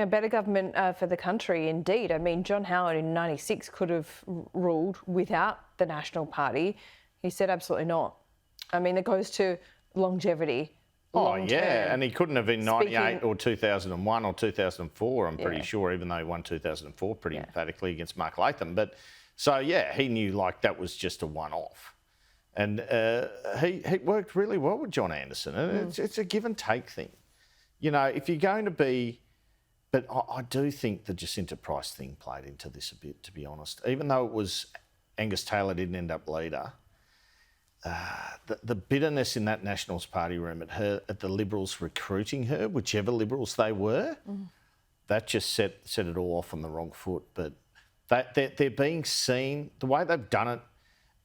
A better government for the country, indeed. I mean, John Howard in '96 could have ruled without the National Party. He said absolutely not. I mean, it goes to longevity. Oh, yeah, and he couldn't have in 98 or 2001 or 2004, I'm pretty sure, even though he won 2004 pretty emphatically against Mark Latham. But so, yeah, he knew like that was just a one-off. And he worked really well with John Anderson. And it's a give and take thing. You know, if you're going to be... But I do think the Jacinta Price thing played into this a bit, to be honest. Even though it was Angus Taylor didn't end up leader, the bitterness in that Nationals Party room at the Liberals recruiting her, whichever Liberals they were, that just set it all off on the wrong foot. But they're being seen, the way they've done it,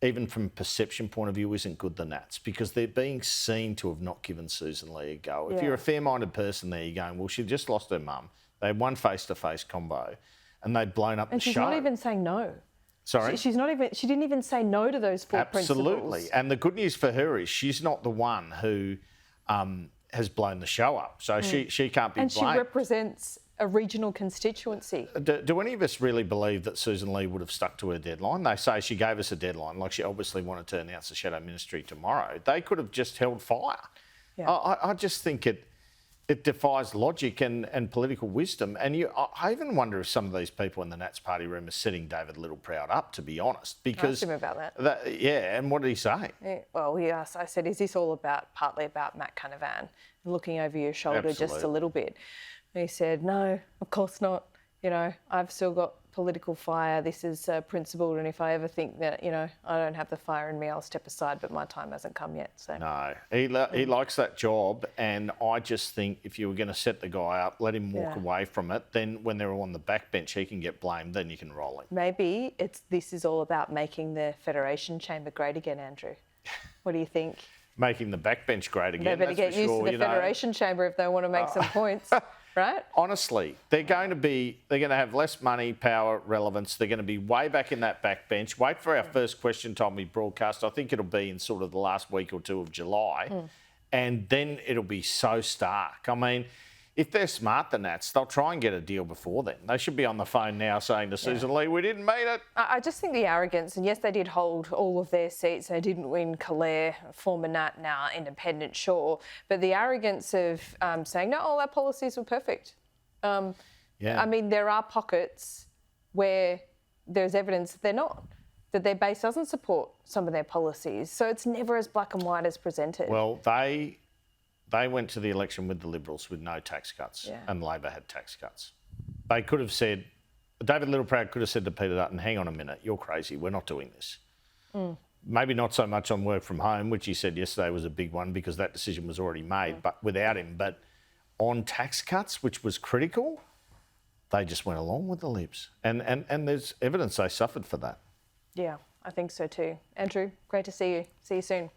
even from a perception point of view, isn't good, the Nats, because they're being seen to have not given Susan Lee a go. If you're a fair-minded person there, you're going, well, she just lost her mum. They had one face-to-face combo and they'd blown up the show. And she's not even saying no. Sorry? She didn't even say no to those four principles. Absolutely. And the good news for her is she's not the one who has blown the show up. So she can't be blamed. And she represents a regional constituency. Do any of us really believe that Susan Lee would have stuck to her deadline? They say she gave us a deadline, like she obviously wanted to announce the Shadow Ministry tomorrow. They could have just held fire. Yeah. I just think it defies logic and political wisdom. And I even wonder if some of these people in the Nats party room are setting David Littleproud up, to be honest. Because I asked him about that. And what did he say? Yeah, well, he asked, I said, is this all partly about Matt Canavan, looking over your shoulder just a little bit? And he said, no, of course not. You know, I've still got political fire. This is principled, and if I ever think that, you know, I don't have the fire in me, I'll step aside, but my time hasn't come yet. So no, he likes that job, and I just think if you were going to set the guy up, let him walk away from it. Then when they're on the backbench, he can get blamed. Then you can roll him. Maybe this is all about making the Federation Chamber great again, Andrew. What do you think? Making the backbench great again. They better get used to the Federation Chamber if they want to make some points. Right? Honestly, they're going to have less money, power, relevance. They're going to be way back in that backbench. Wait for our first question time we broadcast. I think it'll be in sort of the last week or two of July. And then it'll be so stark. I mean, if they're smart, the Nats, they'll try and get a deal before then. They should be on the phone now saying to Susan Lee, we didn't mean it. I just think the arrogance, and yes, they did hold all of their seats. They didn't win Calais, former Nat, now independent, sure. But the arrogance of saying, no, all our policies were perfect. I mean, there are pockets where there's evidence that they're not, that their base doesn't support some of their policies. So it's never as black and white as presented. Well, they went to the election with the Liberals with no tax cuts, and Labor had tax cuts. They could have said, David Littleproud could have said to Peter Dutton, hang on a minute, you're crazy, we're not doing this. Maybe not so much on work from home, which he said yesterday was a big one because that decision was already made, but without him. But on tax cuts, which was critical, they just went along with the Libs. And there's evidence they suffered for that. Yeah, I think so too. Andrew, great to see you. See you soon.